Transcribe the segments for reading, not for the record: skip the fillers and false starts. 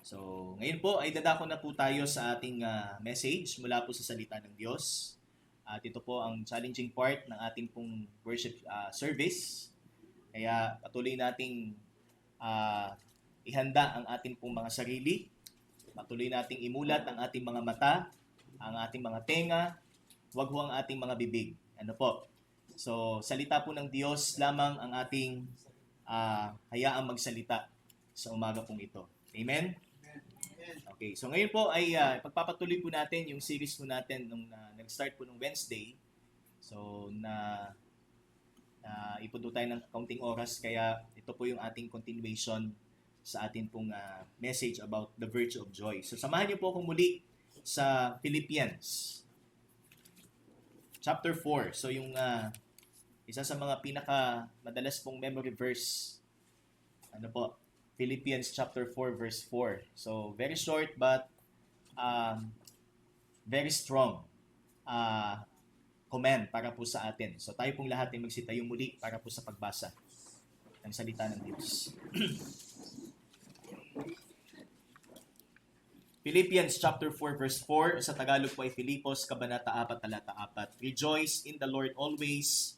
So, ngayon po ay dadako na po tayo sa ating message mula po sa salita ng Diyos. At ito po ang challenging part ng ating pong worship service. Kaya patuloy nating ah, ihanda ang ating pong mga sarili. Patuloy nating imulat ang ating mga mata, ang ating mga tenga, wag ho ang ating mga bibig. Ano po? So, salita po ng Diyos lamang ang ating hayaang magsalita sa umaga pong ito. Amen? Okay, so ngayon po ay pagpapatuloy po natin yung series po natin nung nag-start po nung Wednesday. So, ipunto tayo ng kaunting oras, kaya ito po yung ating continuation sa ating pong message about the virtue of joy. So, samahan niyo po akong muli sa Philippians chapter 4. So, yung isa sa mga pinaka madalas pong memory verse, ano po, Philippians chapter 4 verse 4. So, very short but very strong command para po sa atin. So, tayo pong lahat ay magsitayo muli para po sa pagbasa ng salita ng Diyos. Philippians chapter 4 verse 4, sa Tagalog po ay Filipos Kabanata 4 talata 4. Rejoice in the Lord always.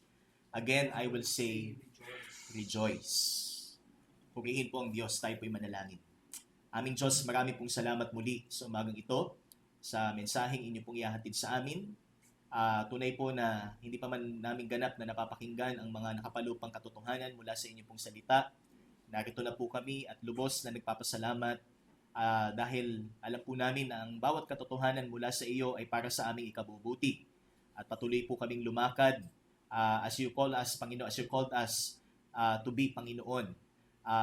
Again, I will say, rejoice. Purihin po ang Diyos, tayo po'y manalangin. Aming Diyos, marami pong salamat muli sa umagang ito, sa mensaheng inyo pong ihahatid sa amin. Tunay po na hindi pa man namin ganap na napapakinggan ang mga nakapalupang katotohanan mula sa inyo pong salita. Narito na po kami at lubos na nagpapasalamat dahil alam po namin na ang bawat katotohanan mula sa iyo ay para sa aming ikabubuti. At patuloy po kaming lumakad as you call us, Panginoon, as you called us to be Panginoon.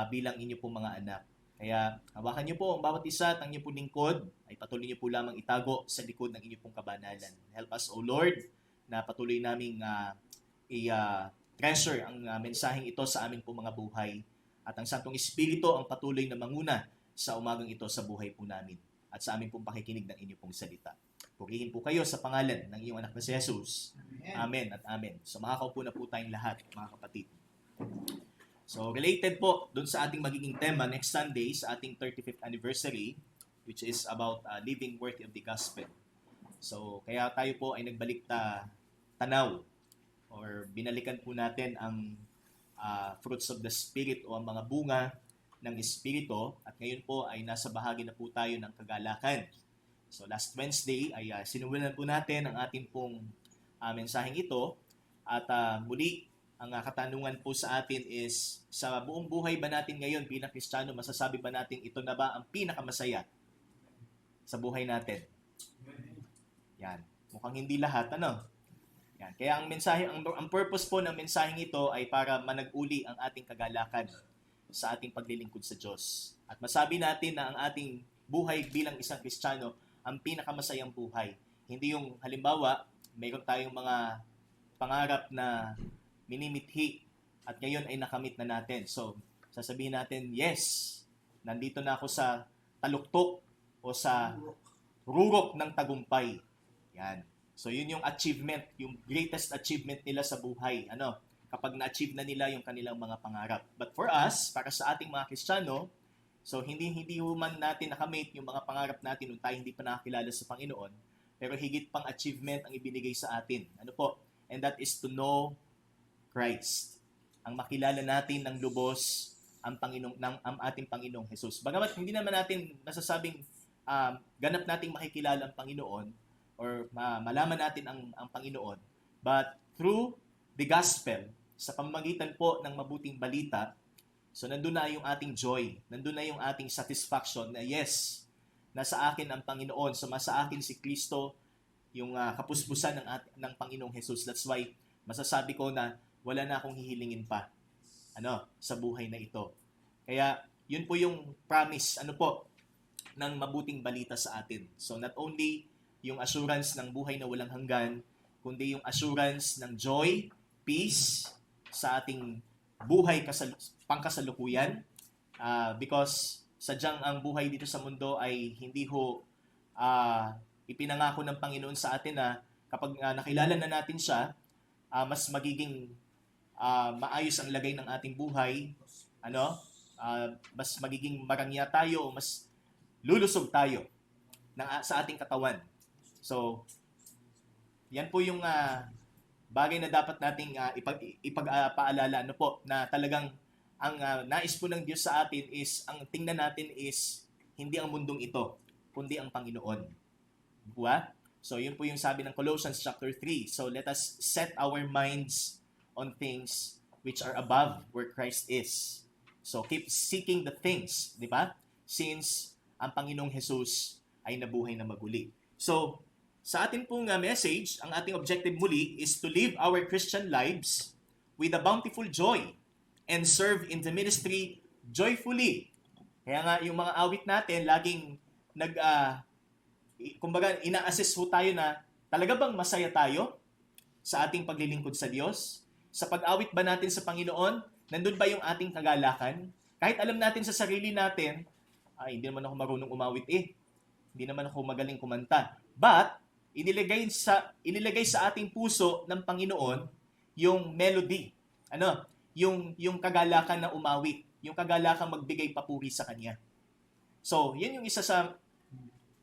Bilang inyo pong mga anak. Kaya hawakan niyo po ang bawat isa at ang inyo pong lingkod ay patuloy niyo po lamang itago sa likod ng inyo pong kabanalan. Help us, O Lord, na patuloy naming treasure ang mensaheng ito sa aming pong mga buhay. At ang Santong Espiritu ang patuloy na manguna sa umagang ito sa buhay po namin at sa aming pong pakikinig ng inyo pong salita. Purihin po kayo sa pangalan ng iyong anak na si Jesus. Amen at amen. So makakaupo na po tayong lahat, mga kapatid. So, related po dun sa ating magiging tema next Sunday sa ating 35th anniversary, which is about living worthy of the gospel. So, kaya tayo po ay nagbalik tanaw or binalikan po natin ang fruits of the Spirit o ang mga bunga ng Espiritu, at ngayon po ay nasa bahagi na po tayo ng kagalakan. So, last Wednesday ay sinubulan po natin ang ating pong mensaheng ito at muli ang katanungan po sa atin is, sa buong buhay ba natin ngayon bilang Kristiyano, masasabi ba natin ito na ba ang pinakamasaya sa buhay natin? Yan. Mukhang hindi lahat, ano? Yan. Kaya ang mensahe, ang purpose po ng mensaheng ito ay para manag-uli ang ating kagalakan sa ating paglilingkod sa Diyos. At masabi natin na ang ating buhay bilang isang Kristiyano ang pinakamasayang buhay. Hindi yung halimbawa, mayroon tayong mga pangarap na minimithi at ngayon ay nakamit na natin. So, sasabihin natin, yes, nandito na ako sa taluktok o sa rurok ng tagumpay. Yan. So, yun yung achievement, yung greatest achievement nila sa buhay. Kapag na-achieve na nila yung kanilang mga pangarap. But for us, para sa ating mga Kristiyano, so hindi man natin nakamit yung mga pangarap natin nung tayo hindi pa nakakilala sa Panginoon, pero higit pang achievement ang ibinigay sa atin. Ano po? And that is to know Christ. Ang makilala natin ng lubos ang ating Panginoong Jesus. Bagamat hindi naman natin nasasabing ganap nating makikilala ang Panginoon or malaman natin ang Panginoon, but through the gospel, sa pamamagitan po ng mabuting balita, so nandun na yung ating joy, nandun na yung ating satisfaction na yes, nasa akin ang Panginoon, sa akin si Kristo, yung kapuspusan ng Panginoong Jesus. That's why masasabi ko na wala na akong hihilingin pa sa buhay na ito. Kaya yun po yung promise ng mabuting balita sa atin. So not only yung assurance ng buhay na walang hanggan, kundi yung assurance ng joy, peace sa ating buhay pangkasalukuyan, because sadyang ang buhay dito sa mundo ay hindi ipinangako ng Panginoon sa atin na kapag nakilala na natin siya, mas magiging maayos ang lagay ng ating buhay, mas magiging marangya tayo, mas lulusog tayo sa ating katawan. So, yan po yung bagay na dapat nating ipagpaalala na talagang ang nais po ng Diyos sa atin is, ang tingnan natin is hindi ang mundong ito, kundi ang Panginoon. Diba? So, yun po yung sabi ng Colossians chapter 3. So, let us set our minds on things which are above where Christ is. So, keep seeking the things, di ba? Since ang Panginoong Jesus ay nabuhay na maguli. So, sa ating pong message, ang ating objective muli is to live our Christian lives with a bountiful joy and serve in the ministry joyfully. Kaya nga, yung mga awit natin, laging kumbaga, ina-assess ho tayo na talaga bang masaya tayo sa ating paglilingkod sa Diyos? Sa pag-awit ba natin sa Panginoon, nandun ba yung ating kagalakan? Kahit alam natin sa sarili natin, hindi naman ako marunong umawit Hindi naman ako magaling kumanta. But, inilagay sa ating puso ng Panginoon yung melody. Yung kagalakan na umawit. Yung kagalakan magbigay papuri sa Kanya. So, yan yung isa sa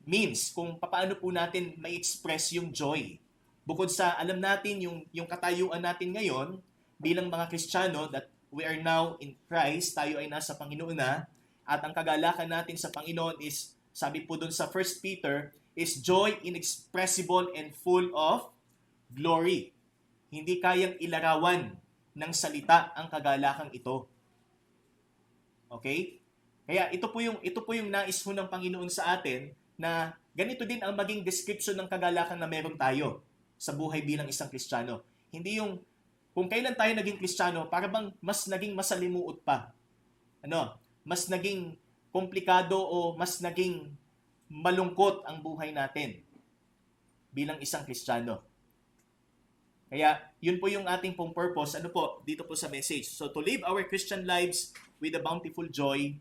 means kung paano po natin ma-express yung joy. Bukod sa alam natin yung katayuan natin ngayon bilang mga Kristiyano that we are now in Christ, tayo ay nasa Panginoon na, at ang kagalakan natin sa Panginoon is, sabi po dun sa 1 Peter, is joy inexpressible and full of glory. Hindi kayang ilarawan ng salita ang kagalakang ito. Okay? Kaya ito po yung nais ho ng Panginoon sa atin, na ganito din ang maging description ng kagalakan na meron tayo sa buhay bilang isang Kristiyano. Hindi yung kung kailan tayo naging Kristiyano, para bang mas naging masalimuot pa. Mas naging komplikado o mas naging malungkot ang buhay natin bilang isang Kristiyano. Kaya, yun po yung ating pong purpose, dito po sa message. So, to live our Christian lives with a bountiful joy,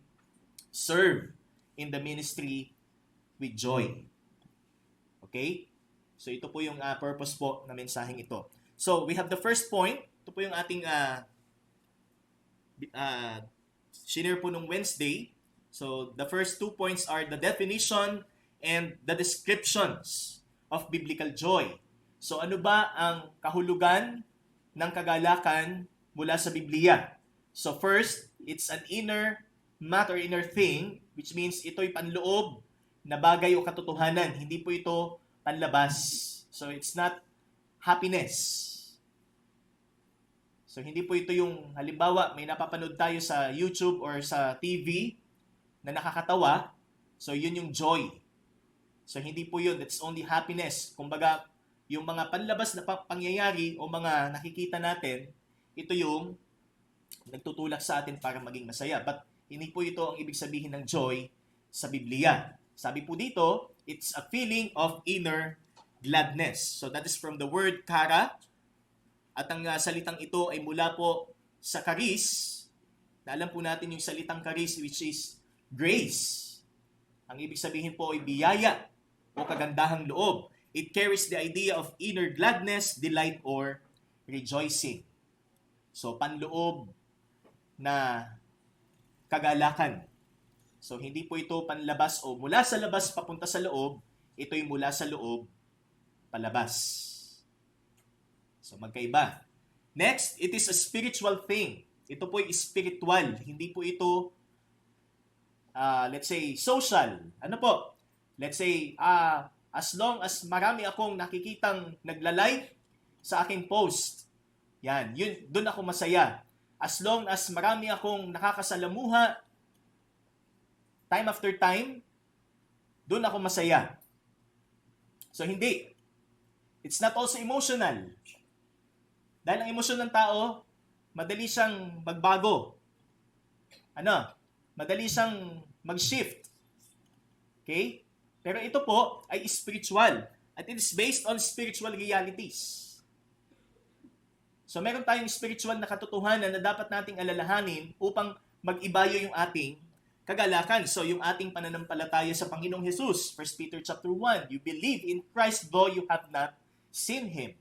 serve in the ministry with joy. Okay? So, ito po yung purpose po na mensaheng ito. So, we have the first point. Ito po yung ating shinare po nung Wednesday. So, the first 2 points are the definition and the descriptions of biblical joy. So, ano ba ang kahulugan ng kagalakan mula sa Biblia? So, first, it's an inner matter, inner thing, which means ito'y panloob na bagay o katotohanan. Hindi po ito panlabas. So, it's not happiness. So, hindi po ito yung, halimbawa, may napapanood tayo sa YouTube or sa TV na nakakatawa. So, yun yung joy. So, hindi po yun. That's only happiness. Kumbaga, yung mga panlabas na pangyayari o mga nakikita natin, ito yung nagtutulak sa atin para maging masaya. But, hindi po ito ang ibig sabihin ng joy sa Biblia. Sabi po dito, it's a feeling of inner gladness. So, that is from the word kara. At ang salitang ito ay mula po sa charis. Alam po natin yung salitang charis, which is grace. Ang ibig sabihin po ay biyaya o kagandahang loob. It carries the idea of inner gladness, delight, or rejoicing. So, panloob na kagalakan. So, hindi po ito panlabas o mula sa labas papunta sa loob. Ito'y mula sa loob palabas. So, magkaiba. Next, it is a spiritual thing. Ito po ay spiritual. Hindi po ito let's say, social. Ano po? Let's say, as long as marami akong nakikitang nagla-like sa aking post, yan, yun, doon ako masaya. As long as marami akong nakakasalamuha, time after time, doon ako masaya. So, hindi. It's not also emotional. Dahil ang emosyon ng tao, madali siyang magbago. Madali siyang mag-shift. Okay? Pero ito po ay spiritual. At it is based on spiritual realities. So meron tayong spiritual na katotohanan na dapat nating alalahanin upang mag-ibayo yung ating kagalakan. So yung ating pananampalataya sa Panginoong Jesus, 1 Peter chapter 1, you believe in Christ though you have not seen Him.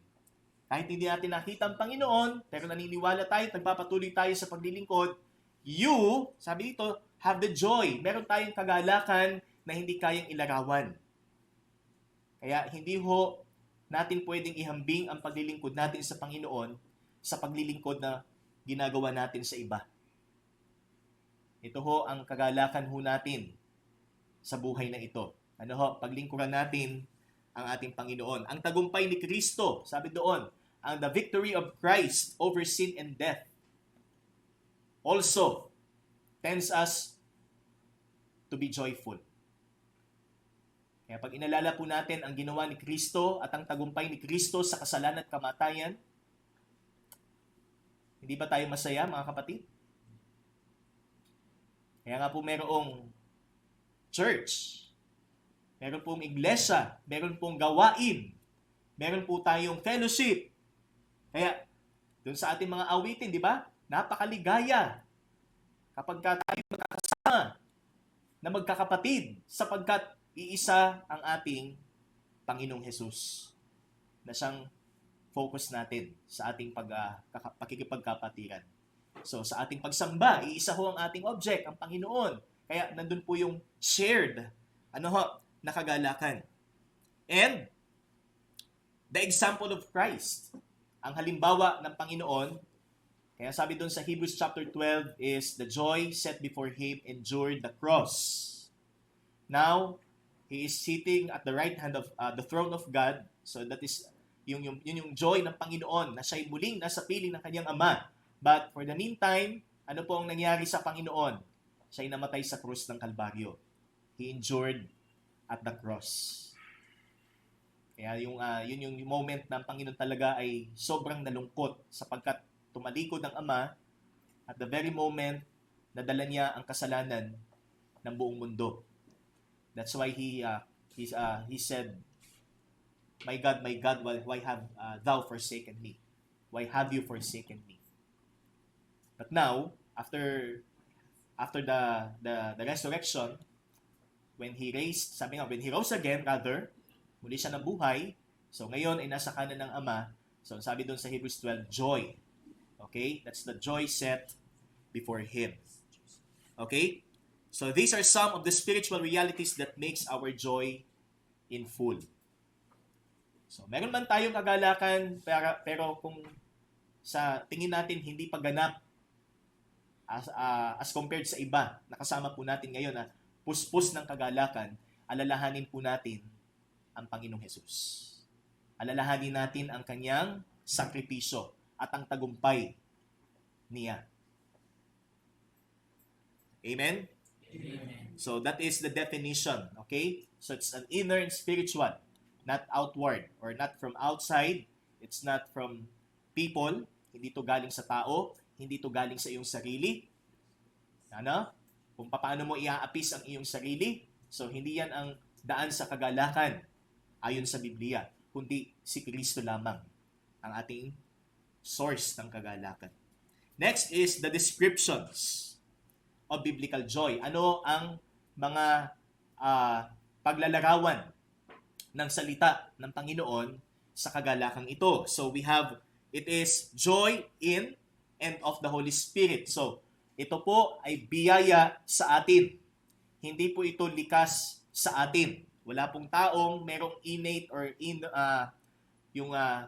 Kahit hindi natin nakita ang Panginoon, pero naniniwala tayo, nagpapatuloy tayo sa paglilingkod, you, sabi dito, have the joy. Meron tayong kagalakan na hindi kayang ilarawan. Kaya hindi ho natin pwedeng ihambing ang paglilingkod natin sa Panginoon sa paglilingkod na ginagawa natin sa iba. Ito ho ang kagalakan ho natin sa buhay na ito. Ano ho? Paglingkuran natin ang ating Panginoon. Ang tagumpay ni Kristo, sabi doon, ang the victory of Christ over sin and death also tends us to be joyful. Kaya pag inalala po natin ang ginawa ni Kristo at ang tagumpay ni Kristo sa kasalanan at kamatayan, hindi ba tayo masaya, mga kapatid? Kaya nga po mayroong church, meron pong iglesia, meron pong gawain, meron po tayong fellowship. Kaya, dun sa ating mga awitin, di ba? Napakaligaya kapag tayo magkakasama na magkakapatid sapagkat iisa ang ating Panginoong Hesus na siyang focus natin sa ating pakikipagkapatiran. So, sa ating pagsamba, iisa ho ang ating object, ang Panginoon. Kaya, nandun po yung shared, na kagalakan. And, the example of Christ, ang halimbawa ng Panginoon, kaya sabi doon sa Hebrews chapter 12 is, the joy set before Him endured the cross. Now, He is sitting at the right hand of the throne of God. So, that is yung joy ng Panginoon na siya'y muling nasa piling ng kanyang Ama. But for the meantime, ano po ang nangyari sa Panginoon? Siya'y namatay sa krus ng Kalbaryo. He endured at the cross. Kaya yun yung moment ng Panginoon talaga ay sobrang nalungkot sapagkat tumalikod ang Ama at the very moment nadala niya ang kasalanan ng buong mundo. That's why he said, my God, why have thou forsaken me? Why have you forsaken me? But now, after the resurrection, when he rose again, muli siya ng buhay, so ngayon ay nasa kanan ng Ama. So sabi doon sa Hebrews 12, joy. Okay? That's the joy set before Him. Okay? So these are some of the spiritual realities that makes our joy in full. So meron man tayong kagalakan, pero kung sa tingin natin hindi pa ganap as compared sa iba, nakasama po natin ngayon na puspos ng kagalakan, alalahanin po natin ang Panginoong Hesus. Alalahanin natin ang kanyang sakripisyo at ang tagumpay niya. Amen? Amen. So that is the definition, okay? So it's an inner and spiritual, not outward or not from outside. It's not from people. Hindi to galing sa tao. Hindi to galing sa iyong sarili. Kung paano mo iaapis ang iyong sarili. So hindi yan ang daan sa kagalakan ayon sa Biblia, kundi si Kristo lamang ang ating source ng kagalakan. Next is the descriptions of biblical joy. Ano ang mga paglalarawan ng salita ng Panginoon sa kagalakang ito? So we have, it is joy in and of the Holy Spirit. So ito po ay biyaya sa atin. Hindi po ito likas sa atin. Wala pong taong merong innate or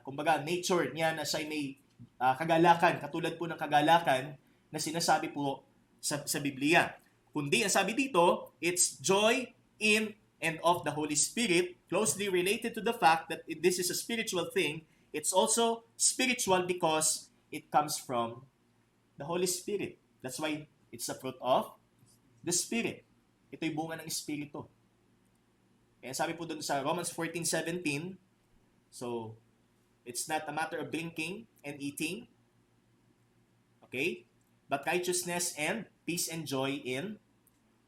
kumbaga nature niya na siya may kagalakan, katulad po ng kagalakan na sinasabi po sa Biblia. Kundi ang sabi dito, it's joy in and of the Holy Spirit, closely related to the fact that this is a spiritual thing. It's also spiritual because it comes from the Holy Spirit. That's why it's a fruit of the Spirit. Ito'y bunga ng Espiritu. Kaya sabi po doon sa Romans 14:17, so, it's not a matter of drinking and eating, okay? But righteousness and peace and joy in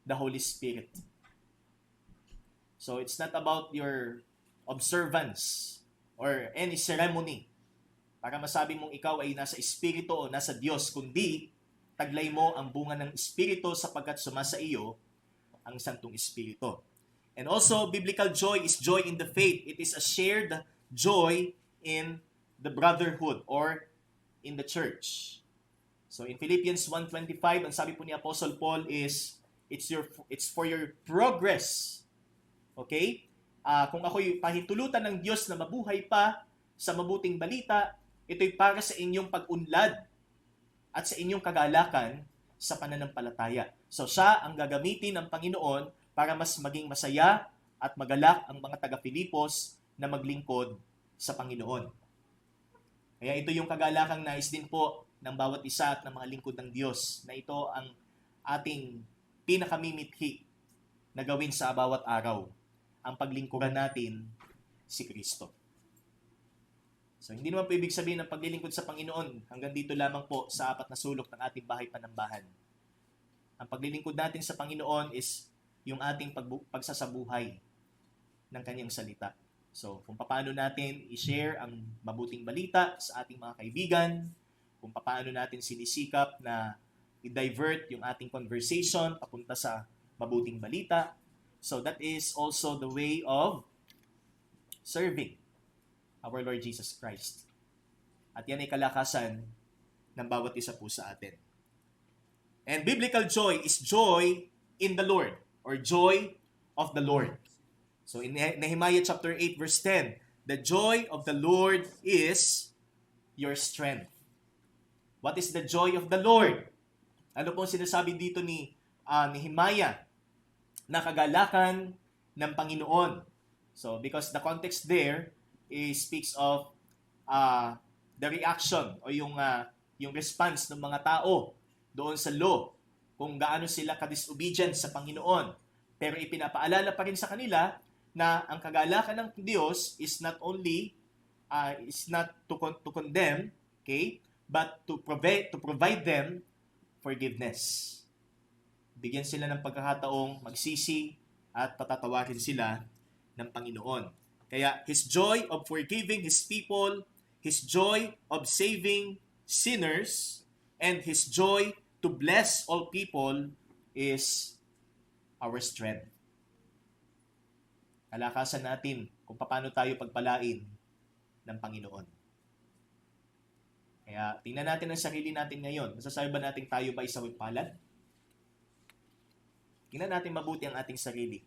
the Holy Spirit. So, it's not about your observance or any ceremony para masabi mong ikaw ay nasa Espiritu o nasa Diyos, kundi taglay mo ang bunga ng Espiritu sapagkat sumasa iyo ang Santong Espiritu. And also, biblical joy is joy in the faith. It is a shared joy in the brotherhood or in the church. So in Philippians 1:25, ang sabi po ni Apostle Paul is it's for your progress Okay? Kung ako'y pahintulutan ng Diyos na mabuhay pa sa mabuting balita, ito'y para sa inyong pag-unlad at sa inyong kagalakan sa pananampalataya. So siya ang gagamitin ng Panginoon para mas maging masaya at magalak ang mga taga-Pilipos na maglingkod sa Panginoon. Kaya ito yung kagalakang nais din po ng bawat isa at ng mga lingkod ng Diyos na ito ang ating pinakamimithi na gawin sa bawat araw, ang paglingkuran natin si Kristo. So hindi naman po ibig sabihin ng paglilingkod sa Panginoon hanggang dito lamang po sa 4 na sulok ng ating bahay panambahan. Ang paglilingkod natin sa Panginoon is yung ating pagsasabuhay ng kanyang salita. So, kung paano natin i-share ang mabuting balita sa ating mga kaibigan, kung paano natin sinisikap na i-divert yung ating conversation papunta sa mabuting balita. So, that is also the way of serving our Lord Jesus Christ. At yan ay kalakasan ng bawat isa po sa atin. And biblical joy is joy in the Lord, or joy of the Lord. So in Nehemiah chapter 8 verse 10, the joy of the Lord is your strength. What is the joy of the Lord? Ano pong sinasabi dito ni Nehemiah? Na kagalakan ng Panginoon. So because the context there speaks of the reaction o yung response ng mga tao doon sa law, kung gaano sila ka-disobedient sa Panginoon. Pero ipinapaalala pa rin sa kanila na ang kagalakan ng Diyos is not only is not to condemn, okay, but to provide them forgiveness. Bigyan sila ng pagkakataong magsisi at patatawarin sila ng Panginoon. Kaya His joy of forgiving His people, His joy of saving sinners, and His joy to bless all people is our strength. Kalakasan natin kung paano tayo pagpalain ng Panginoon. Kaya tingnan natin ang sarili natin ngayon. Masasabi ba natin tayo ba isang palad? Tingnan natin mabuti ang ating sarili.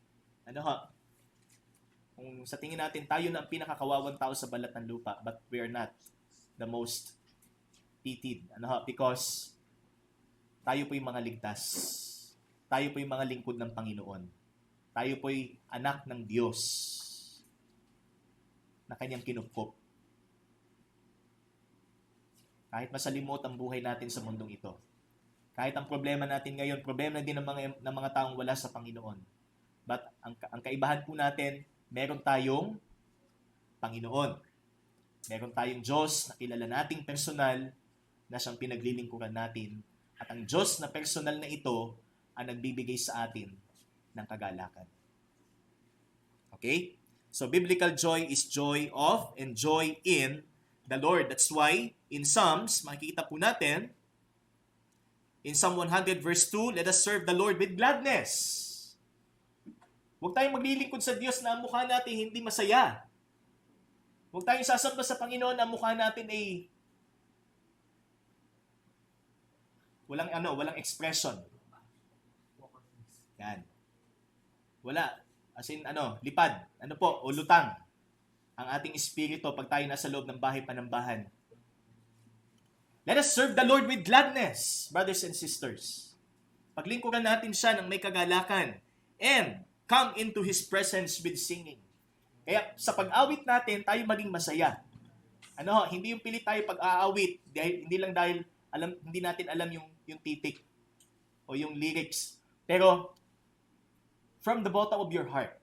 Kung sa tingin natin tayo na ang pinakakawawang tao sa balat ng lupa, but we are not the most pitied. Because tayo po yung mga ligtas. Tayo po yung mga lingkod ng Panginoon. Tayo po'y anak ng Diyos na kanyang kinupkop. Kahit masalimot ang buhay natin sa mundong ito. Kahit ang problema natin ngayon, problema din ng mga taong wala sa Panginoon. But ang kaibahan po natin, meron tayong Panginoon. Meron tayong Diyos na kilala nating personal na siyang pinaglilingkuran natin. At ang Diyos na personal na ito ang nagbibigay sa atin ng kagalakan. Okay? So, biblical joy is joy of and joy in the Lord. That's why, in Psalms, makikita po natin, in Psalm 100 verse 2, let us serve the Lord with gladness. Huwag tayong maglilingkod sa Diyos na ang mukha natin hindi masaya. Huwag tayong sasamba sa Panginoon na ang mukha natin ay walang expression. Yan. Wala. As in, lipad. O lutang. Ang ating espiritu pag tayo nasa loob ng bahay panambahan. Let us serve the Lord with gladness, brothers and sisters. Paglingkuran natin siya ng may kagalakan. And come into His presence with singing. Kaya sa pag-awit natin, tayo maging masaya. Hindi yung pilit tayo pag-aawit. Hindi lang dahil hindi natin alam yung titik o yung lyrics. Pero from the bottom of your heart.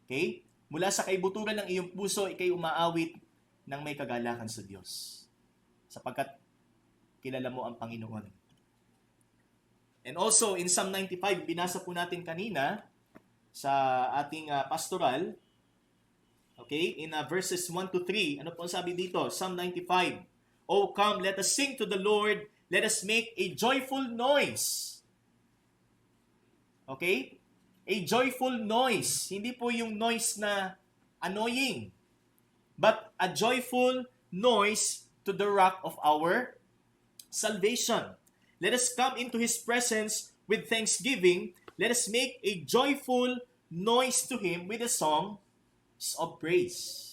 Okay? Mula sa kaibuturan ng iyong puso, ikay umaawit ng may kagalakan sa Diyos. Sapagkat kilala mo ang Panginoon. And also, in Psalm 95, binasa po natin kanina sa ating pastoral, okay, in verses 1 to 3, ano po ang sabi dito? Psalm 95, "O come, let us sing to the Lord, let us make a joyful noise." Okay? A joyful noise. Hindi po yung noise na annoying, but a joyful noise to the rock of our salvation. Let us come into His presence with thanksgiving. Let us make a joyful noise to Him with the songs of praise.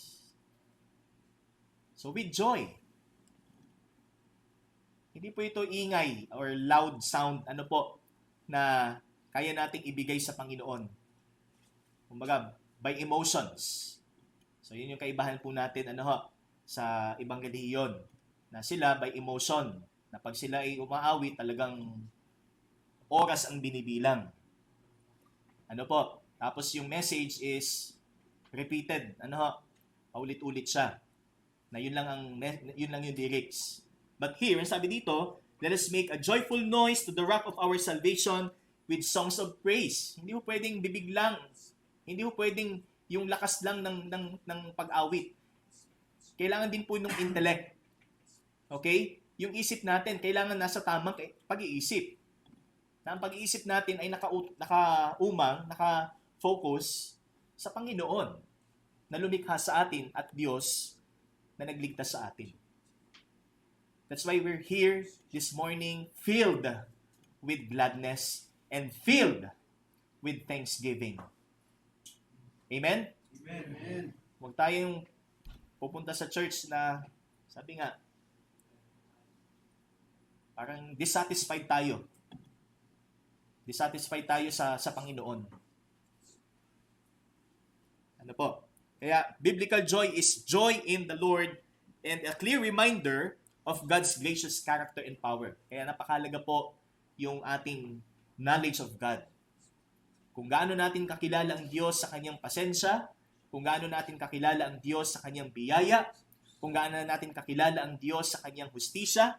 So with joy. Hindi po ito ingay or loud sound, na kaya nating ibigay sa Panginoon. Kumbaga, by emotions. So yun yung kaibahan po natin, sa ibang relihiyon. Na sila by emotion. Na pag sila ay umaawit, talagang oras ang binibilang. Tapos yung message is repeated. Paulit-ulit siya. Na yun lang yung lyrics. But here, sabi dito, let us make a joyful noise to the rock of our salvation with songs of praise. Hindi mo pwedeng bibig lang. Hindi mo pwedeng yung lakas lang ng pag-awit. Kailangan din po ng intellect. Okay? Yung isip natin, kailangan nasa tamang pag-iisip. Na ang pag-iisip natin ay naka-focus sa Panginoon na lumikha sa atin at Diyos na nagligtas sa atin. That's why we're here this morning filled with gladness and filled with thanksgiving. Amen? Amen. Huwag tayong pupunta sa church na, sabi nga, parang dissatisfied tayo. Dissatisfied tayo sa Panginoon. Kaya, biblical joy is joy in the Lord and a clear reminder of God's gracious character and power. Kaya napakalaga po yung ating knowledge of God. Kung gaano natin kakilala ang Diyos sa kanyang pasensya, kung gaano natin kakilala ang Diyos sa kanyang biyaya, kung gaano natin kakilala ang Diyos sa kanyang hustisya,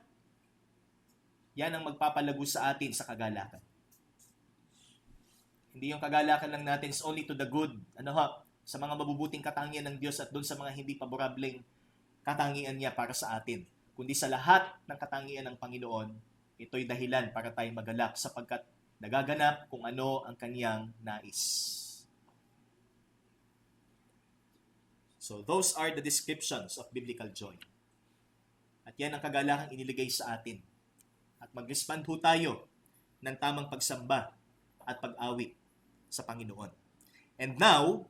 yan ang magpapalago sa atin sa kagalakan. Hindi yung kagalakan lang natin is only to the good, sa mga mabubuting katangian ng Diyos at doon sa mga hindi paborableng katangian niya para sa atin. Kundi sa lahat ng katangian ng Panginoon, ito'y dahilan para tayo magalak sapagkat nagaganap kung ano ang kanyang nais. So those are the descriptions of biblical joy. At yan ang kagalakang iniligay sa atin. At mag-respond ho tayo ng tamang pagsamba at pag-awit sa Panginoon. And now,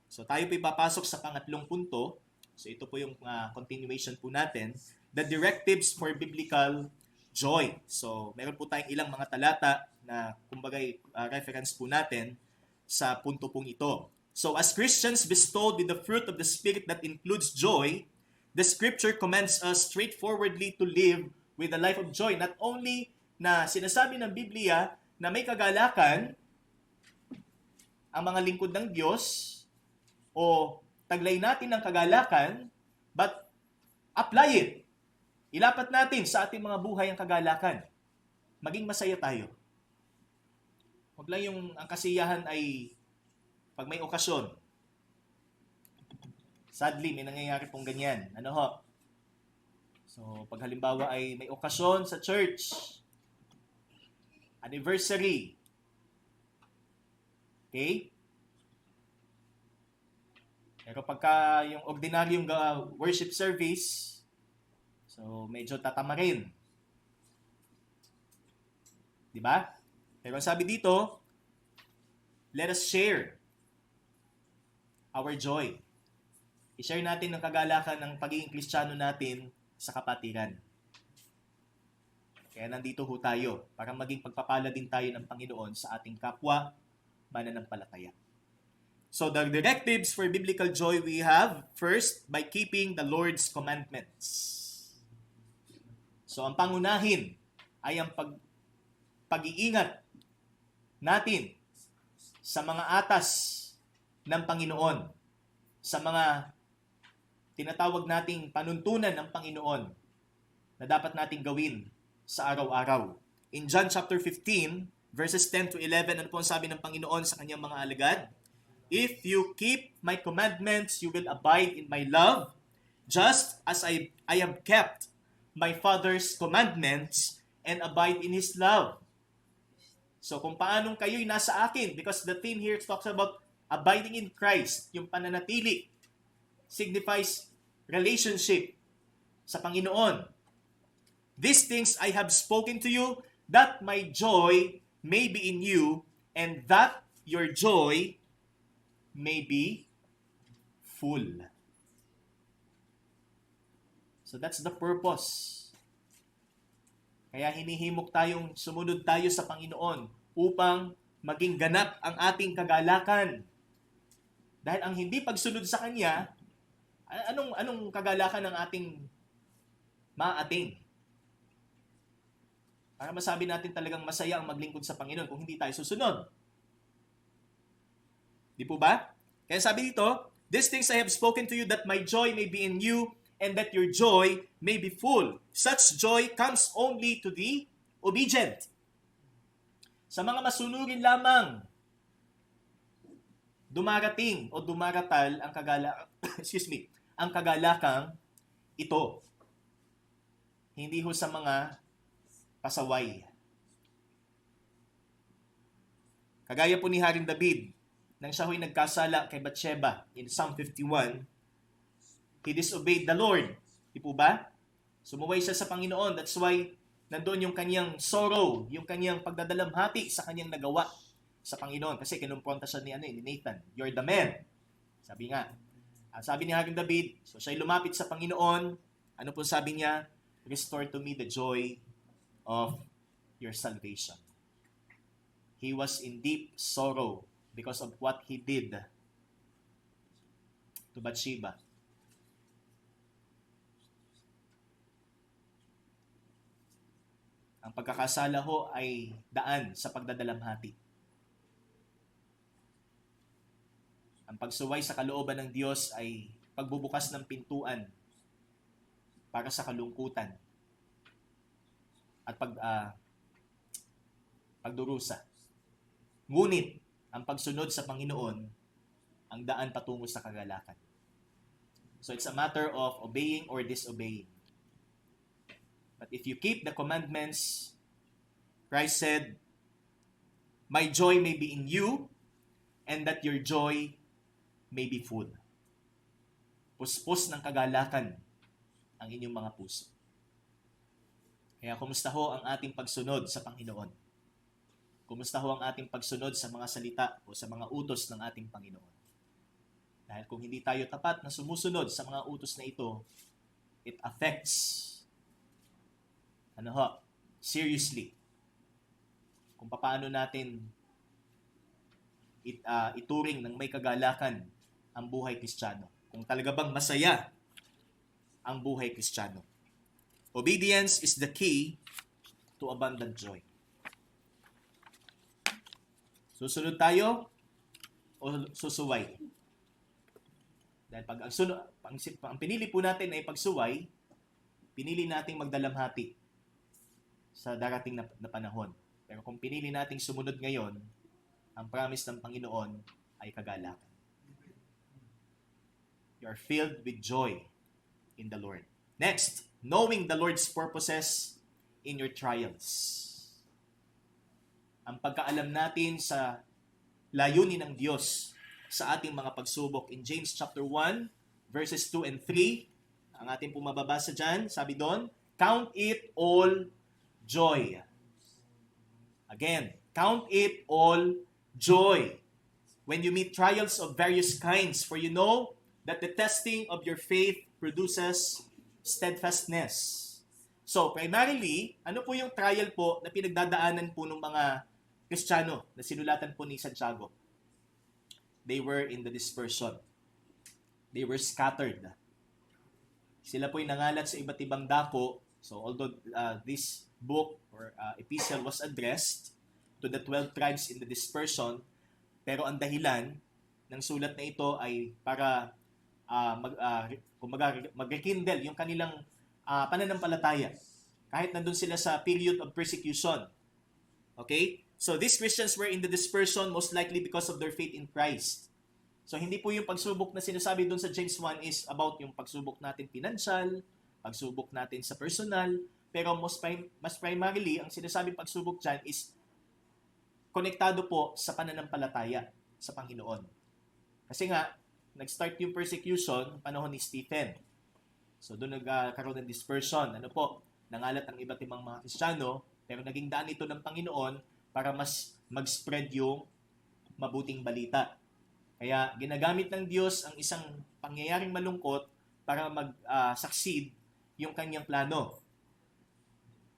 so tayo po ipapasok sa pangatlong punto. So ito po yung continuation po natin. The directives for biblical joy. So meron po tayong ilang mga talata na kumbagay reference po natin sa punto pong ito. So as Christians bestowed with the fruit of the Spirit that includes joy, the Scripture commands us straightforwardly to live with a life of joy. Not only na sinasabi ng Biblia na may kagalakan ang mga lingkod ng Diyos o taglay natin ng kagalakan, but apply it. Ilapat natin sa ating mga buhay ang kagalakan. Maging masaya tayo. Huwag lang ang kasiyahan ay pag may okasyon. Sadly, may nangyayari pong ganyan. So, pag halimbawa ay may okasyon sa church, anniversary, okay? Pero pagka yung ordinaryong worship service, so medyo tatamarin. Diba? Pero sabi dito, let us share our joy. I-share natin ang kagalakan ng pagiging Kristiyano natin sa kapatiran. Kaya nandito ho tayo para maging pagpapala din tayo ng Panginoon sa ating kapwa mananampalataya. So the directives for biblical joy we have, first, by keeping the Lord's commandments. So ang pangunahin ay ang pag-iingat natin sa mga atas ng Panginoon, sa mga tinatawag nating panuntunan ng Panginoon na dapat nating gawin sa araw-araw. In John chapter 15, verses 10 to 11, ano po ang sabi ng Panginoon sa kanyang mga alagad? If you keep my commandments, you will abide in my love, just as I have kept my Father's commandments and abide in His love. So kung paanong kayo'y nasa akin, because the theme here talks about abiding in Christ, yung pananatili, signifies relationship sa Panginoon. These things I have spoken to you, that my joy may be in you, and that your joy may be full. So that's the purpose. Kaya hinihimok tayong sumunod tayo sa Panginoon upang maging ganap ang ating kagalakan. Dahil ang hindi pagsunod sa Kanya, anong kagalakan ng ating maating? Para masabi natin talagang masaya ang maglingkod sa Panginoon kung hindi tayo susunod. Di po ba? Kaya sabi dito, "These things I have spoken to you that my joy may be in you and that your joy may be full. Such joy comes only to the obedient." Sa mga masunurin lamang dumarating o dumaratal ang ang kagalakang ito. Hindi ho sa mga pasaway. Kagaya po ni Haring David, nang siya ho'y nagkasala kay Bathsheba in Psalm 51, he disobeyed the Lord. Di po ba? Sumuway siya sa Panginoon. That's why nandoon yung kanyang sorrow, yung kanyang pagdadalamhati sa kanyang nagawa sa Panginoon. Kasi kinumpronta siya ni Nathan. "You're the man." Sabi nga. Sabi ni Haring David, so siya'y lumapit sa Panginoon. Ano po sabi niya? "Restore to me the joy of your salvation." He was in deep sorrow because of what he did to Bathsheba. Ang pagkakasala ho ay daan sa pagdadalamhati. Ang pagsuway sa kalooban ng Diyos ay pagbubukas ng pintuan para sa kalungkutan at pagdurusa. Ngunit, ang pagsunod sa Panginoon ang daan patungo sa kagalakan. So it's a matter of obeying or disobeying. But if you keep the commandments, Christ said, "My joy may be in you, and that your joy may be full." Puspos ng kagalakan ang inyong mga puso. Kaya kumusta ho ang ating pagsunod sa Panginoon? Kumusta ho ang ating pagsunod sa mga salita o sa mga utos ng ating Panginoon? Dahil kung hindi tayo tapat na sumusunod sa mga utos na ito, it affects seriously kung paano natin ituring ng may kagalakan ang buhay Kristiyano. Kung talaga bang masaya ang buhay Kristiyano. Obedience is the key to abundant joy. Susunod tayo o susuway? Dahil pag ang pinili po natin ay pagsuway, pinili nating magdalamhati sa darating na panahon. Pero kung pinili nating sumunod ngayon, ang promise ng Panginoon ay kagalakan. You are filled with joy in the Lord. Next, knowing the Lord's purposes in your trials. Ang pagkaalam natin sa layunin ng Diyos sa ating mga pagsubok. In James chapter 1, verses 2 and 3, ang ating pong mababasa dyan, sabi doon, "Count it all joy." Again, count it all joy when you meet trials of various kinds, for you know that the testing of your faith produces steadfastness. So, primarily, ano po yung trial po na pinagdadaanan po ng mga Kristiyano na sinulatan po ni Santiago? They were in the dispersion. They were scattered. Sila po'y nangalat sa iba't ibang dako. So, although this book or epistle was addressed to the 12 tribes in the dispersion, pero ang dahilan ng sulat na ito ay para mag-rekindle yung kanilang pananampalataya. Kahit nandun sila sa period of persecution. Okay? So these Christians were in the dispersion most likely because of their faith in Christ. So hindi po yung pagsubok na sinasabi doon sa James 1 is about yung pagsubok natin financial, pagsubok natin sa personal, pero mas primarily, ang sinasabing pagsubok dyan is konektado po sa pananampalataya sa Panginoon. Kasi nga, nag-start yung persecution panahon ni Stephen. So doon nagkaroon ng dispersion. Ano po? Nangalat ang iba't ibang mga Kristiyano, pero naging daan ito ng Panginoon para mas mag-spread yung mabuting balita. Kaya ginagamit ng Diyos ang isang pangyayaring malungkot para mag-succeed yung kanyang plano.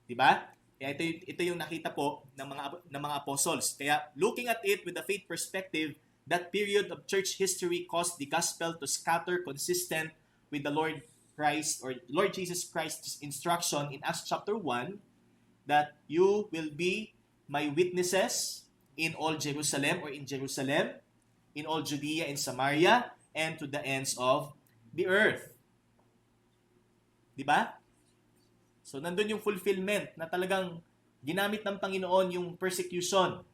Diba? Kaya ito yung nakita po ng mga apostles. Kaya looking at it with a faith perspective, that period of church history caused the gospel to scatter consistent with the Lord Christ or Lord Jesus Christ's instruction in Acts chapter 1 that you will be my witnesses in all Jerusalem or in Jerusalem, in all Judea and Samaria, and to the ends of the earth. Diba? So, nandun yung fulfillment na talagang ginamit ng Panginoon yung persecution.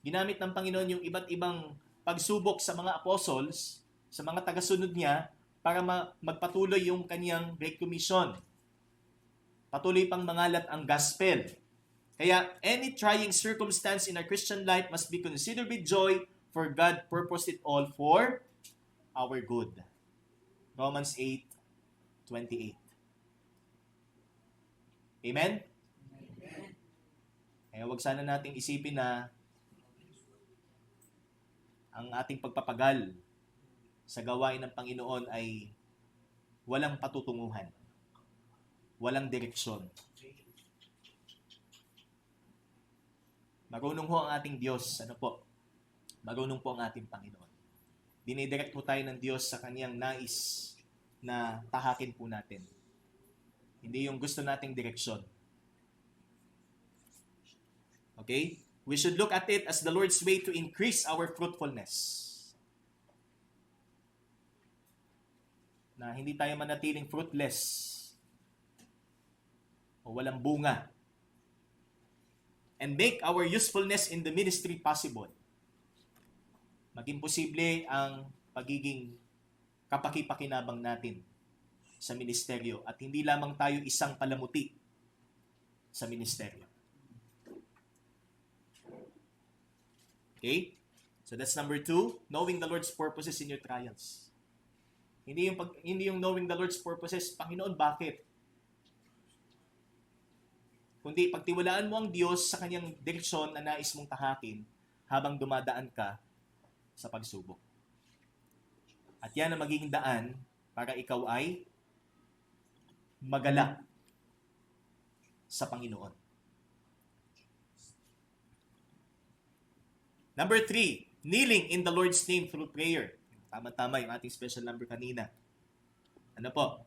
Ginamit ng Panginoon yung iba't ibang pagsubok sa mga apostles, sa mga tagasunod niya, para magpatuloy yung kanyang Great Commission. Patuloy pang mangalat ang gospel. Kaya, any trying circumstance in our Christian life must be considered with joy, for God purposed it all for our good. Romans 8:28. Amen? Amen. Kaya wag sana nating isipin na ang ating pagpapagal sa gawain ng Panginoon ay walang patutunguhan, walang direksyon. Marunong ho ang ating Diyos. Ano po? Marunong po ang ating Panginoon. Dinidirect po tayo ng Diyos sa kanyang nais na tahakin po natin. Hindi yung gusto nating direksyon. Okay? We should look at it as the Lord's way to increase our fruitfulness. Na hindi tayo manatiling fruitless o walang bunga. And make our usefulness in the ministry possible. Maging posible ang pagiging kapaki-pakinabang natin sa ministeryo at hindi lamang tayo isang palamuti sa ministeryo. Okay? So that's number 2, knowing the Lord's purposes in your trials. Hindi yung knowing the Lord's purposes, Panginoon, bakit? Kundi pagtiwalaan mo ang Diyos sa kanyang direksyon na nais mong tahakin habang dumadaan ka sa pagsubok. At yan ang magiging daan para ikaw ay magalak sa Panginoon. Number 3, kneeling in the Lord's name through prayer. Tama-tama yung ating special number kanina. Ano po?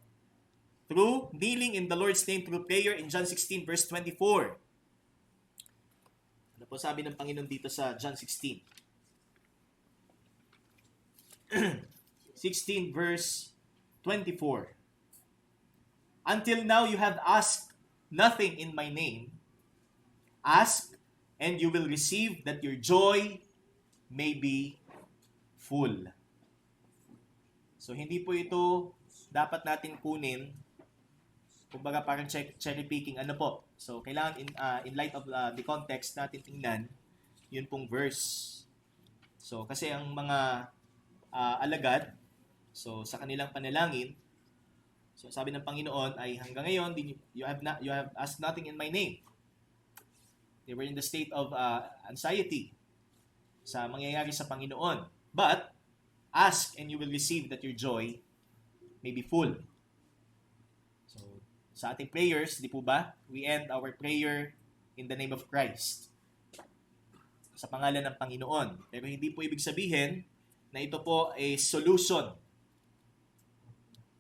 Through kneeling in the Lord's name through prayer in John 16 verse 24. Ano po sabi ng Panginoon dito sa John 16? 16 verse 24. Until now you have asked nothing in my name. Ask, and you will receive, that your joy may be full. So, hindi po ito dapat natin kunin, kumbaga parang cherry picking, ano po. So, kailangan in light of the context natin tingnan, yun pong verse. So, kasi ang mga alagad, so sa kanilang panalangin, so sabi ng Panginoon ay hanggang ngayon you have asked nothing in my name. They were in the state of anxiety sa mangyayari sa Panginoon. But ask and you will receive, that your joy may be full. So sa ating prayers, di po ba? We end our prayer in the name of Christ. Sa pangalan ng Panginoon. Pero hindi po ibig sabihin na ito po ay solution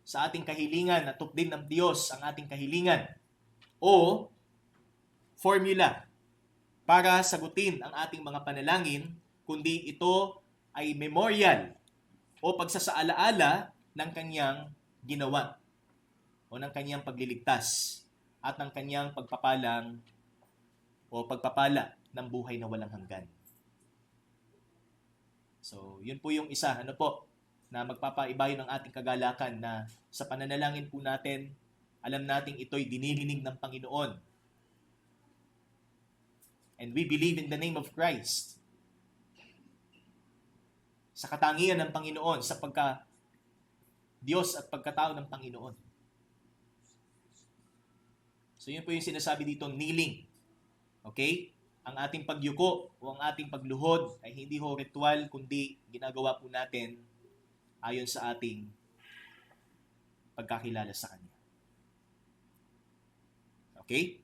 sa ating kahilingan, na tupdin ng Diyos ang ating kahilingan, o formula para sagutin ang ating mga panalangin, kundi ito ay memorial o pagsasaalaala ng kanyang ginawa o ng kanyang pagliligtas at ng kanyang pagpapalang o pagpapala ng buhay na walang hanggan. So, yun po yung isa, ano po, na magpapaibayo ng ating kagalakan na sa pananalangin po natin, alam nating ito'y dinirinig ng Panginoon. And we believe in the name of Christ. Sa katangian ng Panginoon, sa Diyos at pagkatao ng Panginoon. So yun po yung sinasabi dito, kneeling. Okay? ang ating pagyuko o ang ating pagluhod ay hindi ho ritual, kundi ginagawa po natin ayon sa ating pagkakilala sa Kanya. Okay?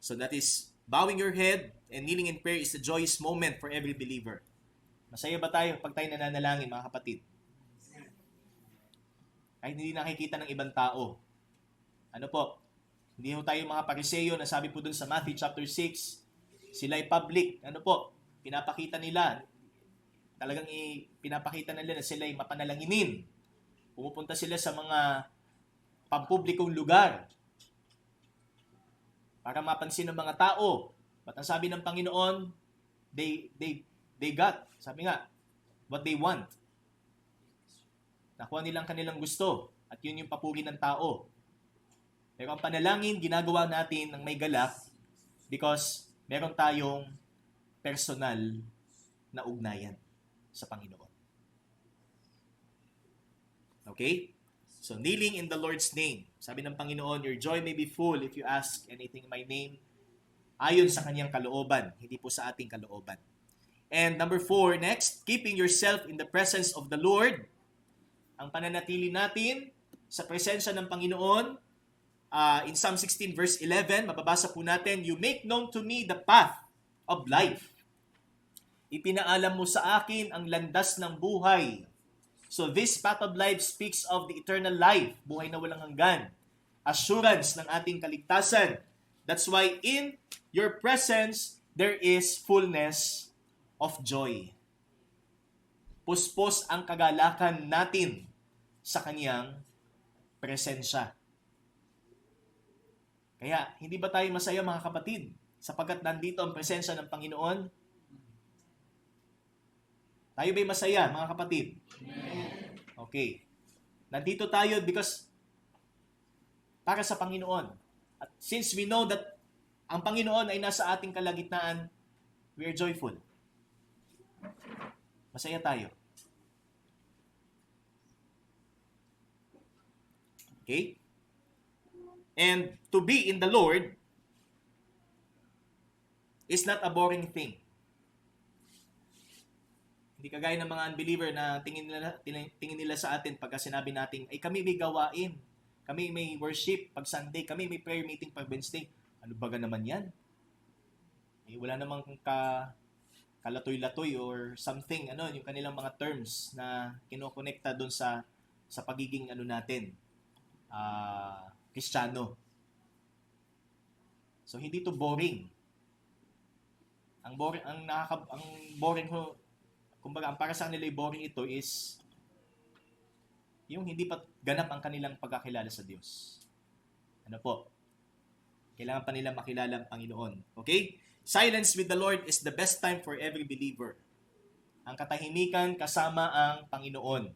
So that is, bowing your head and kneeling in prayer is a joyous moment for every believer. Masaya ba tayo pag tayo nananalangin, mga kapatid? Kahit hindi nakikita ng ibang tao. Ano po? Hindi ho tayo mga Pariseyo na sabi po dun sa Matthew chapter 6, sila ay public. Ano po? Pinapakita nila. Talagang pinapakita nila na sila ay mapanalanginin. Pumupunta sila sa mga pampublikong lugar para mapansin ng mga tao. But ang sabi ng Panginoon, they got, sabi nga, what they want. Nakuha nilang kanilang gusto. At yun yung papuri ng tao. Pero ang panalangin, ginagawa natin ng may galak because meron tayong personal na ugnayan sa Panginoon. Okay? So, kneeling in the Lord's name. Sabi ng Panginoon, your joy may be full if you ask anything in my name, ayon sa kanyang kalooban, hindi po sa ating kalooban. And number 4, next, keeping yourself in the presence of the Lord. Ang pananatili natin sa presensya ng Panginoon, in Psalm 16 verse 11, mababasa po natin, you make known to me the path of life. Ipinaalam mo sa akin ang landas ng buhay. So this path of life speaks of the eternal life, buhay na walang hanggan, assurance ng ating kaligtasan. That's why in your presence, there is fullness of joy. Puspos ang kagalakan natin sa kanyang presensya. Kaya, hindi ba tayo masaya mga kapatid? Sapagkat nandito ang presensya ng Panginoon. Tayo ba'y masaya mga kapatid? Amen. Okay. Nandito tayo because para sa Panginoon. At since we know that ang Panginoon ay nasa ating kalagitnaan, we are joyful. Masaya tayo. Okay? And to be in the Lord is not a boring thing. Hindi kagaya ng mga unbeliever na tingin nila sa atin pagka sinabi natin, ay kami may gawain, kami may worship pag Sunday, kami may prayer meeting pag Wednesday. Ano baga naman yan? Eh, wala namang kalatoy-latoy or something, yung kanilang mga terms na kinokonekta doon sa pagiging natin, Kristiyano. So hindi to boring. Ang boring ho, kumbaga ang para sa kanila boring ito is yung hindi pa ganap ang kanilang pagkakilala sa Diyos. Ano po? Kailangan pa nila makilala ang Panginoon. Okay? Silence with the Lord is the best time for every believer. Ang katahimikan kasama ang Panginoon.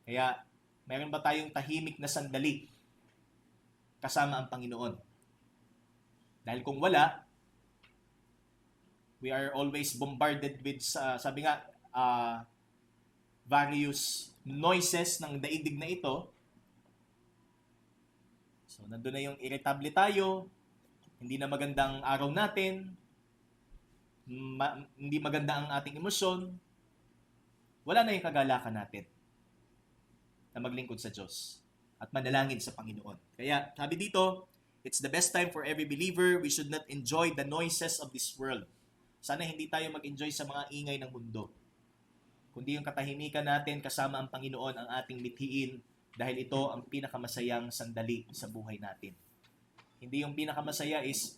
Kaya, meron ba tayong tahimik na sandali kasama ang Panginoon? Dahil kung wala, we are always bombarded with, sabi nga, various noises ng daigdig na ito. So, nandun na yung irritable tayo, hindi na magandang araw natin, hindi maganda ang ating emosyon, wala na yung kagalakan natin na maglingkod sa Diyos at manalangin sa Panginoon. Kaya, sabi dito, it's the best time for every believer. We should not enjoy the noises of this world. Sana hindi tayo mag-enjoy sa mga ingay ng mundo. Kundi yung katahimikan natin kasama ang Panginoon ang ating mithiin dahil ito ang pinakamasayang sandali sa buhay natin. Hindi yung pinakamasaya is,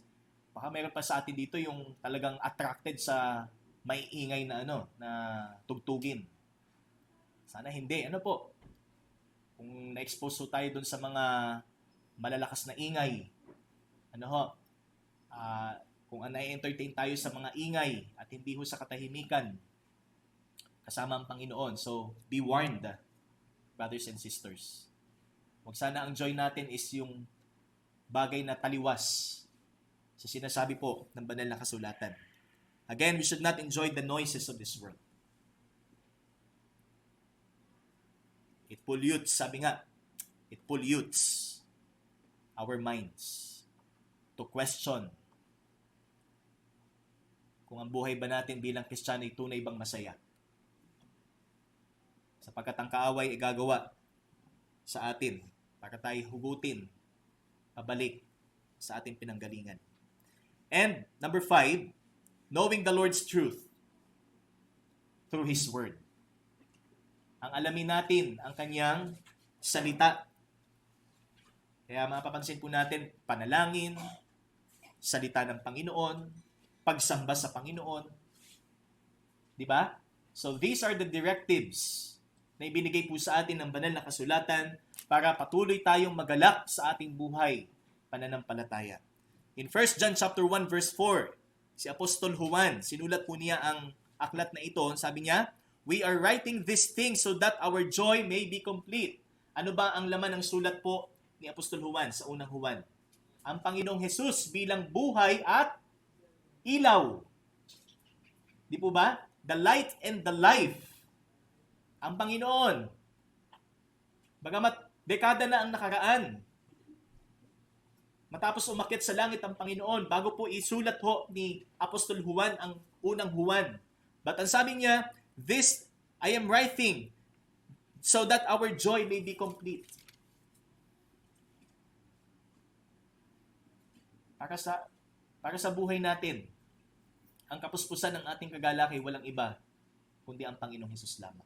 baka meron pa sa atin dito yung talagang attracted sa may ingay na na tugtugin. Sana hindi. Kung na-expose tayo dun sa mga malalakas na ingay, kung na-entertain tayo sa mga ingay at hindi ho sa katahimikan, kasama ang Panginoon. So, be warned, brothers and sisters. Huwag sana ang joy natin is yung bagay na taliwas sa sinasabi po ng banal na kasulatan. Again, we should not enjoy the noises of this world. It pollutes, sabi nga, it pollutes our minds to question kung ang buhay ba natin bilang Kristiyano ay tunay bang masaya. Sapagkat ang kaaway ay gagawa sa atin para tayo hugutin pabalik sa ating pinanggalingan. And number 5, knowing the Lord's truth through His Word. Ang alamin natin ang kanyang salita. Kaya mapapansin po natin, panalangin, salita ng Panginoon, pagsamba sa Panginoon. Di ba? So these are the directives na ibinigay po sa atin ng banal na kasulatan para patuloy tayong magalak sa ating buhay pananampalataya. In 1 John chapter 1 verse 4, si Apostol Juan, sinulat po niya ang aklat na ito. Sabi niya, "We are writing these things so that our joy may be complete." Ano ba ang laman ng sulat po ni Apostol Juan sa unang Juan? Ang Panginoong Hesus bilang buhay at ilaw. Di po ba? The light and the life. Ang Panginoon. Bagamat dekada na ang nakaraan, matapos umakyat sa langit ang Panginoon, bago po isulat ho ni Apostol Juan ang unang Juan. But ang sabi niya, "This I am writing so that our joy may be complete." Para sa buhay natin, ang kapuspusan ng ating kagalakay walang iba kundi ang Panginoong Hesus lamang.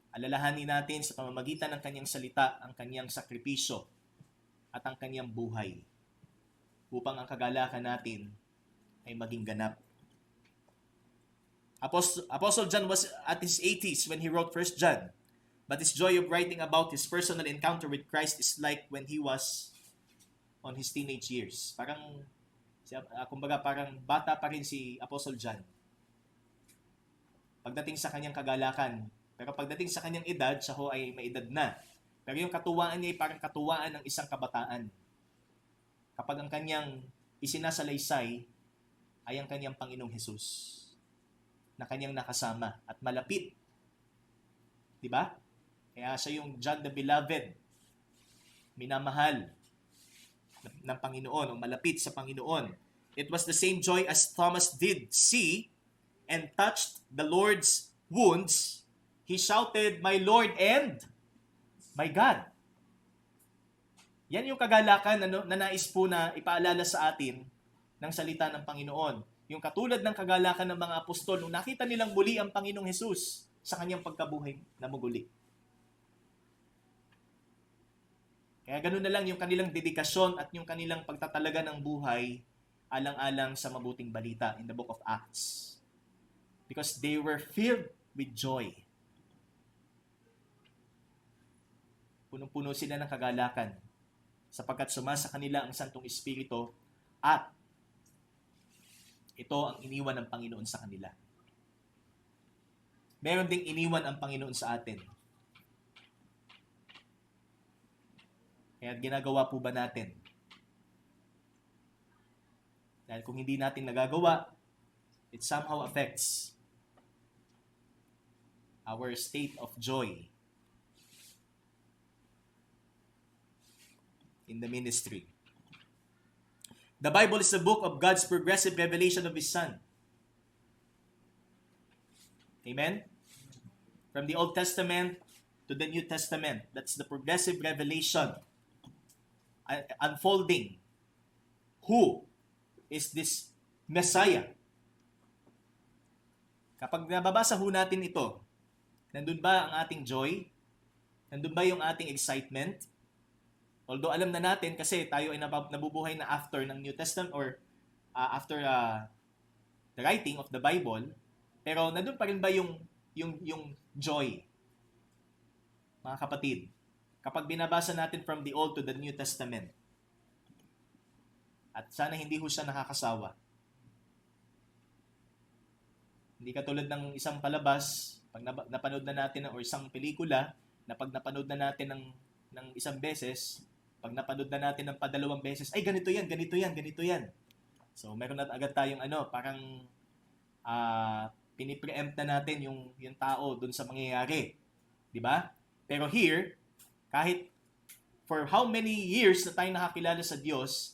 Alalahanin natin sa pamamagitan ng kanyang salita, ang kanyang sakripisyo at ang kanyang buhay upang ang kagalakan natin ay maging ganap. Apostle John was at his 80s when he wrote 1 John. But his joy of writing about his personal encounter with Christ is like when he was on his teenage years. Kumbaga parang bata pa rin si Apostle John pagdating sa kanyang kagalakan. Pero pagdating sa kanyang edad, siya ho ay may edad na. Pero yung katuwaan niya ay parang katuwaan ng isang kabataan. Kapag ang kanyang isinasalaysay ay ang kanyang Panginoong Hesus na kanyang nakasama at malapit. Diba? Kaya siya yung John the Beloved, minamahal ng Panginoon o malapit sa Panginoon. It was the same joy as Thomas did see and touched the Lord's wounds. He shouted, "My Lord and my God." Yan yung kagalakan na nais po na ipaalala sa atin ng salita ng Panginoon. Yung katulad ng kagalakan ng mga apostol nung nakita nilang muli ang Panginoong Hesus sa kanyang pagkabuhay na muli. Kaya ganoon na lang yung kanilang dedikasyon at yung kanilang pagtatalaga ng buhay alang-alang sa mabuting balita in the book of Acts. Because they were filled with joy. Punong-puno sila ng kagalakan sapagkat sumasa kanila ang Santong Espiritu at ito ang iniwan ng Panginoon sa kanila. Meron ding iniwan ang Panginoon sa atin. Kaya ginagawa po ba natin? Dahil kung hindi natin nagagawa, it somehow affects our state of joy in the ministry. The Bible is a book of God's progressive revelation of His Son. Amen? From the Old Testament to the New Testament, that's the progressive revelation unfolding who is this Messiah. Kapag nababasa ho natin ito, nandun ba ang ating joy? Nandun ba yung ating excitement? Although alam na natin kasi tayo ay nabubuhay na after ng New Testament or after the writing of the Bible, pero nandun pa rin ba yung joy? Mga kapatid, kapag binabasa natin from the Old to the New Testament, at sana hindi ho siya nakakasawa. Hindi katulad ng isang palabas, pag napanood na natin or isang pelikula, na pag napanood na natin ng isang beses, pag napanood na natin ng padalawang beses, ay ganito yan. So meron na agad tayong parang pinipreempt na natin yung tao dun sa mangyayari. Di ba? Pero here, kahit for how many years na tayo nakakilala sa Diyos,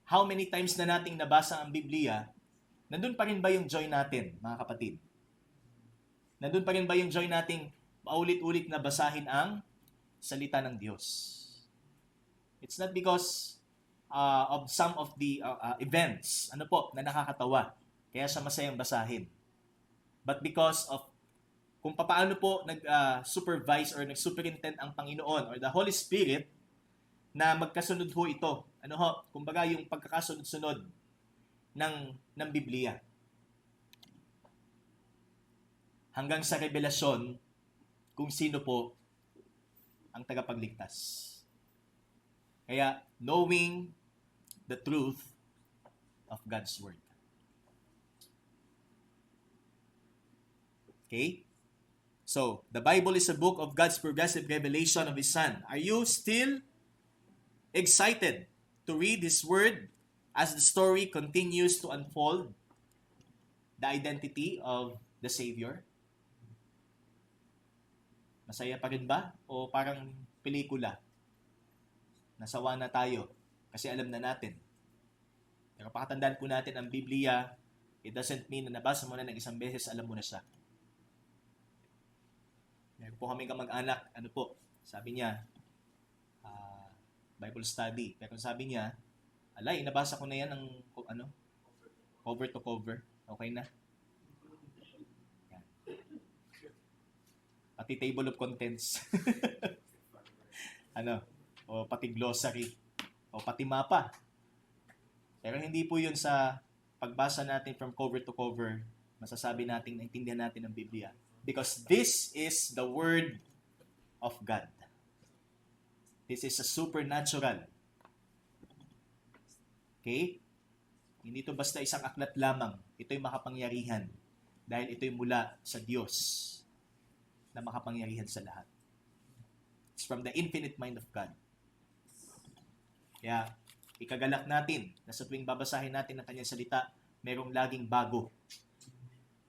how many times na nating nabasa ang Biblia, Nandun pa rin ba yung joy natin, mga kapatid? Nandun pa rin ba yung joy nating paulit-ulit na basahin ang salita ng Diyos? It's not because of some of the events, na nakakatawa. Kaya siya masayang basahin. But because of kung paano po nag-supervise or nag-superintend ang Panginoon or the Holy Spirit na magkasunod ho ito. Kumbaga yung pagkakasunod-sunod ng Biblia. Hanggang sa revelasyon kung sino po ang tagapagligtas. Kaya, knowing the truth of God's Word. Okay? So, the Bible is a book of God's progressive revelation of His Son. Are you still excited to read His Word as the story continues to unfold the identity of the Savior? Masaya pa rin ba? O parang pelikula? Nasawa na tayo kasi alam na natin. Pero pakatandaan po natin ang Biblia, it doesn't mean na nabasa mo na ng isang beses, alam mo na siya. Meron po kami kamag-anak, sabi niya, Bible study. Pero sabi niya, nabasa ko na yan ng cover to cover. Okay na. Yan. Pati table of contents. O pati glossary. O pati mapa. Pero hindi po yun sa pagbasa natin from cover to cover, masasabi natin, naintindihan natin ang Biblia. Because this is the Word of God. This is a supernatural. Okay? Hindi ito basta isang aklat lamang. Ito'y makapangyarihan. Dahil ito'y mula sa Diyos na makapangyarihan sa lahat. It's from the infinite mind of God. Kaya, ikagalak natin na sa tuwing babasahin natin ang kanyang salita, merong laging bago.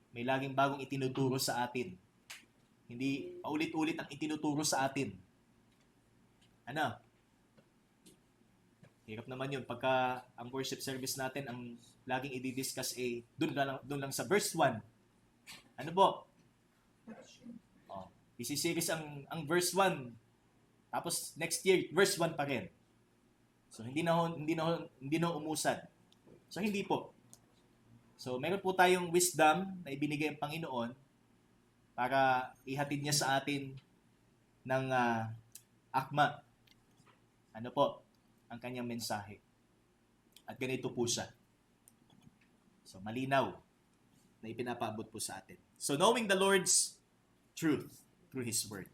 May laging bagong itinuturo sa atin. Hindi paulit-ulit ang itinuturo sa atin. Hirap naman yun. Pagka ang worship service natin, ang laging i-discuss dun lang sa verse 1. Isisiris ang verse 1. Tapos next year, verse 1 pa rin. So, hindi na umusad. So, hindi po. So, meron po tayong wisdom na ibinigay ang Panginoon para ihatid niya sa atin ng akma. Ang kanyang mensahe. At ganito po siya. So, malinaw na ipinapaabot po sa atin. So, knowing the Lord's truth through His Word.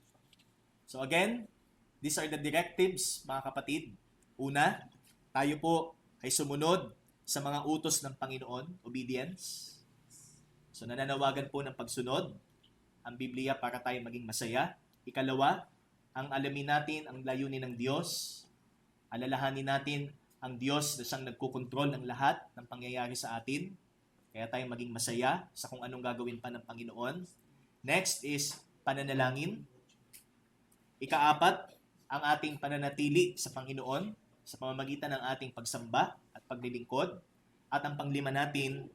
So, again, these are the directives, mga kapatid. Una, tayo po ay sumunod sa mga utos ng Panginoon, obedience. So, nananawagan po ng pagsunod ang Biblia para tayo maging masaya. Ikalawa, ang alamin natin ang layunin ng Diyos. Alalahanin natin ang Diyos na siyang nagkukontrol ng lahat ng pangyayari sa atin. Kaya tayo maging masaya sa kung anong gagawin pa ng Panginoon. Next is pananalangin. Ikaapat, ang ating pananatili sa Panginoon sa pamamagitan ng ating pagsamba at paglilingkod. At ang panglima natin,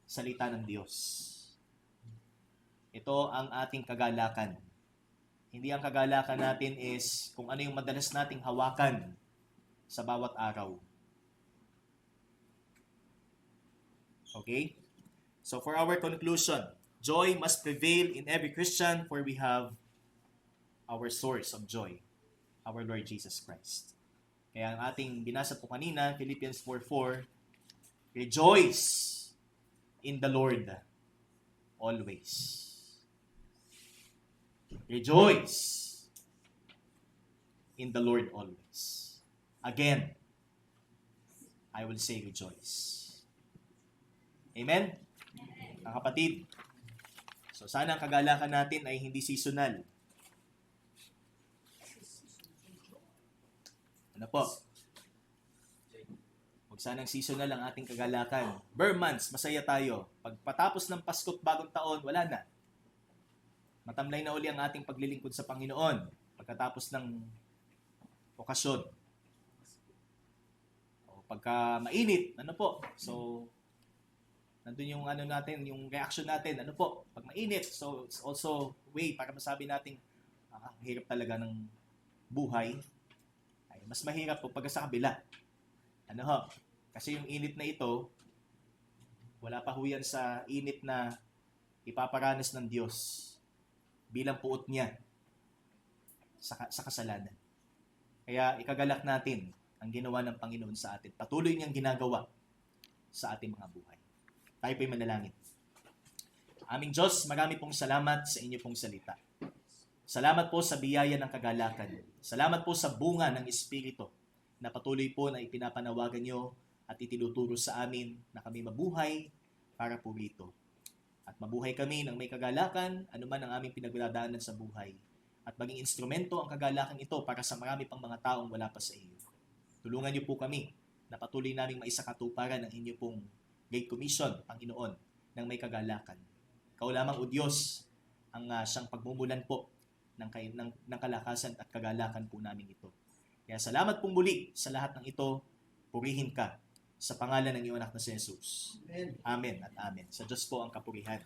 salita ng Diyos. Ito ang ating kagalakan. Hindi ang kagalakan natin is kung ano yung madalas nating hawakan sa bawat araw. Okay? So for our conclusion, joy must prevail in every Christian for we have our source of joy, our Lord Jesus Christ. Kaya ang ating binasa po kanina, Philippians 4:4, rejoice in the Lord always. Rejoice in the Lord always. Again, I will say rejoice. Amen? Mga kapatid, so sana ang kagalakan natin ay hindi seasonal. Huwag sanang seasonal ang ating kagalakan. Bare months, masaya tayo. Pagpatapos ng Pasko't Bagong Taon, wala na. Matamlay na uli ang ating paglilingkod sa Panginoon pagkatapos ng okasyon. O pagka mainit, So, Nandun yung ano natin, yung reaction natin. Ano po? Pag mainit. So, it's also way para masabi natin, hirap talaga ng buhay. Ay, mas mahirap po pag sa kabila. Ano ho? Kasi yung init na ito, wala pa ho yan sa init na ipaparanas ng Diyos bilang puot niya sa kasalanan. Kaya ikagalak natin ang ginawa ng Panginoon sa atin. Patuloy niyang ginagawa sa ating mga buhay. Tayo po'y manalangin. Aming Diyos, marami pong salamat sa inyo pong salita. Salamat po sa biyaya ng kagalakan. Salamat po sa bunga ng Espiritu na patuloy po na ipinapanawagan nyo at itinuturo sa amin na kami mabuhay para po rito. At mabuhay kami ng may kagalakan, anuman ang aming pinagdadaanan sa buhay. At maging instrumento ang kagalakan ito para sa marami pang mga taong wala pa sa iyo. Tulungan niyo po kami na patuloy naming maisakatuparan ang inyo pong Great Commission, Panginoon, ng may kagalakan. Ikaw lamang, O Diyos, ang siyang pagmumulan po ng kalakasan at kagalakan po namin ito. Kaya salamat pong muli sa lahat ng ito. Purihin ka sa pangalan ng iyong anak na si Jesus. Amen. Amen at amen. Sa Diyos po ang kapurihan.